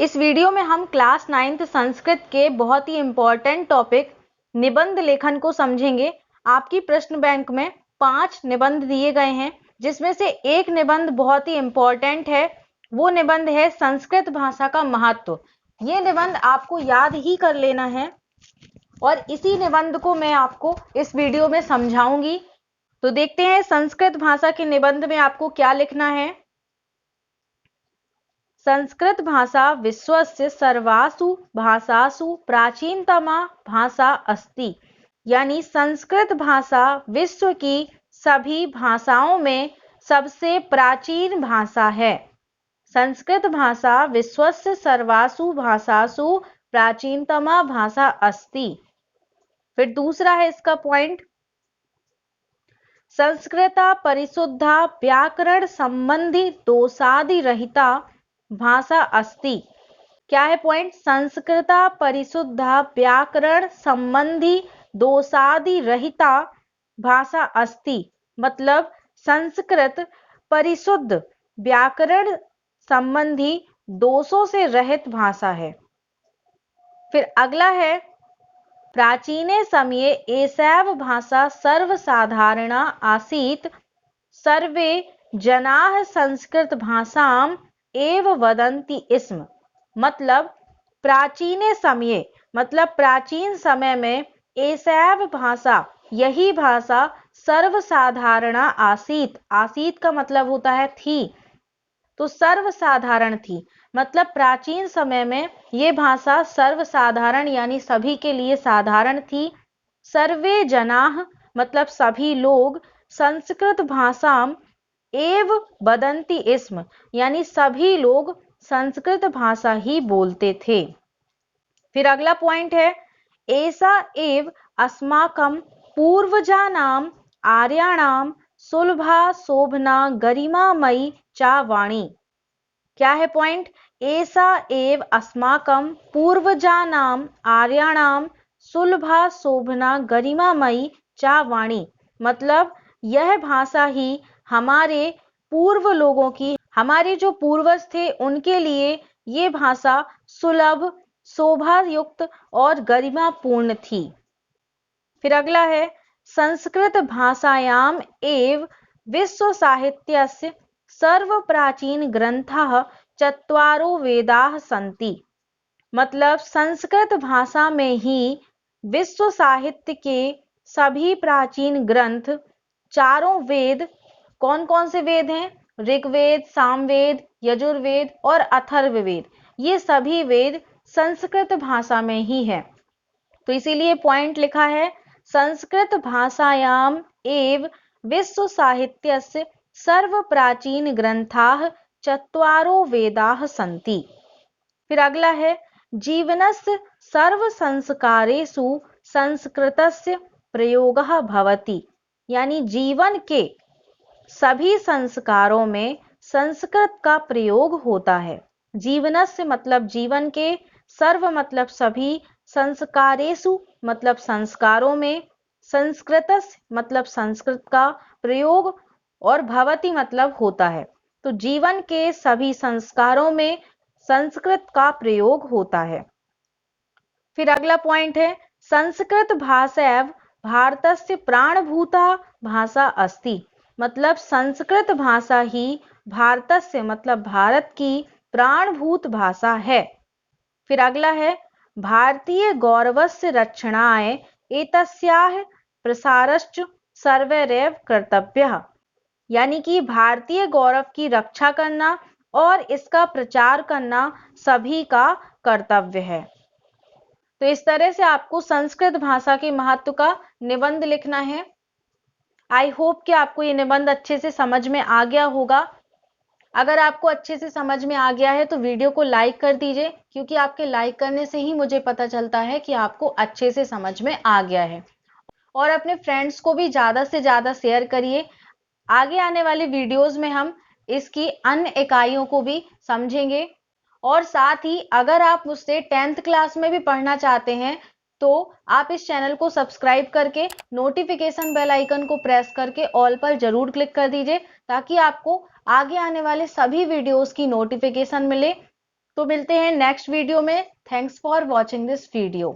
इस वीडियो में हम क्लास 9th संस्कृत के बहुत ही इम्पोर्टेंट टॉपिक निबंध लेखन को समझेंगे। आपकी प्रश्न बैंक में 5 निबंध दिए गए हैं, जिसमें से एक निबंध बहुत ही इम्पोर्टेंट है। वो निबंध है संस्कृत भाषा का महत्व। ये निबंध आपको याद ही कर लेना है और इसी निबंध को मैं आपको इस वीडियो में समझाऊंगी। तो देखते हैं संस्कृत भाषा के निबंध में आपको क्या लिखना है। संस्कृत भाषा विश्वस्य सर्वासु भाषासु प्राचीनतमा भाषा अस्ति। यानी संस्कृत भाषा विश्व की सभी भाषाओं में सबसे प्राचीन भाषा है। संस्कृत भाषा विश्वस्य सर्वासु भाषासु प्राचीनतमा भाषा अस्ति। फिर दूसरा है इसका पॉइंट, संस्कृता परिशुद्धा व्याकरण संबंधी दोषादि रहिता भाषा अस्ति। क्या है पॉइंट? संस्कृता परिशुद्धा व्याकरण संबंधी दोषादि रहिता भाषा अस्ति। मतलब संस्कृत परिशुद्ध व्याकरण संबंधी दोषों से रहित भाषा है। फिर अगला है, प्राचीने समये एषैव भाषा सर्वसाधारणा आसीत्, सर्वे जनाः संस्कृत भाषाम् एव वदन्ति स्म। मतलब प्राचीने समये मतलब प्राचीन समय में एषैव भाषा यही भाषा सर्वसाधारणा आसीत्। आसीत् का मतलब होता है थी, तो सर्वसाधारण थी। मतलब प्राचीन समय में ये भाषा सर्वसाधारण यानी सभी के लिए साधारण थी। सर्वे जनाः मतलब सभी लोग, संस्कृत भाषा एव वदन्ति स्म यानी सभी लोग संस्कृत भाषा ही बोलते थे। फिर अगला पॉइंट है, एषा एव अस्माकं पूर्वजानाम् आर्याणां सुलभा शोभना गरिमामयी चा वाणी। क्या है पॉइंट? एषा एव अस्माकं पूर्वजानाम् आर्याणां सुलभा शोभना गरिमामयी चा वाणी। मतलब यह भाषा ही हमारे पूर्व लोगों की, हमारे जो पूर्वज थे उनके लिए ये भाषा सुलभ, शोभा युक्त और गरिमापूर्ण थी। फिर अगला है, संस्कृत भाषायाम एव विश्व साहित्यस्य सर्व प्राचीन ग्रंथाः चत्वारो वेदाः सन्ति। मतलब संस्कृत भाषा में ही विश्व साहित्य के सभी प्राचीन ग्रंथ, चारों वेद, कौन कौन से वेद हैं? ऋग्वेद, सामवेद, यजुर्वेद और अथर्ववेद। ये सभी वेद संस्कृत भाषा में ही है। तो इसीलिए पॉइंट लिखा है, संस्कृत भाषायाम एव विश्व साहित्यस्य सर्व प्राचीन ग्रंथाः चत्वारो वेदाः सन्ति। फिर अगला है, जीवनस्य सर्व संस्कारेषु संस्कृतस्य प्रयोगः भवति। यानी जीवन के सभी संस्कारों में संस्कृत का प्रयोग होता है। जीवनस्य मतलब जीवन के, सर्व मतलब सभी, संस्कारेषु मतलब संस्कारों में, संस्कृतस्य मतलब संस्कृत का प्रयोग और भवति मतलब होता है। तो जीवन के सभी संस्कारों में संस्कृत का प्रयोग होता है। फिर अगला पॉइंट है, संस्कृत भाषैव भारतस्य प्राणभूता भाषा अस्ति। मतलब संस्कृत भाषा ही भारतस्य मतलब भारत की प्राणभूत भाषा है। फिर अगला है, भारतीय गौरवस्य रक्षणाय एतस्याः प्रसारश्च सर्वैरेव कर्तव्यः। यानी कि भारतीय गौरव की रक्षा करना और इसका प्रचार करना सभी का कर्तव्य है। तो इस तरह से आपको संस्कृत भाषा के महत्व का निबंध लिखना है। आई होप कि आपको ये निबंध अच्छे से समझ में आ गया होगा। अगर आपको अच्छे से समझ में आ गया है तो वीडियो को लाइक कर दीजिए, क्योंकि आपके लाइक करने से ही मुझे पता चलता है कि आपको अच्छे से समझ में आ गया है। और अपने फ्रेंड्स को भी ज़्यादा से ज़्यादा शेयर करिए। आगे आने वाले वीडियोस में हम इसकी अन्य इकाइयों को भी समझेंगे। और साथ ही अगर आप मुझसे 10th क्लास में भी पढ़ना चाहते हैं तो आप इस चैनल को सब्सक्राइब करके नोटिफिकेशन बेल आइकन को प्रेस करके ऑल पर जरूर क्लिक कर दीजिए, ताकि आपको आगे आने वाले सभी वीडियोस की नोटिफिकेशन मिले। तो मिलते हैं नेक्स्ट वीडियो में। Thanks for watching this video.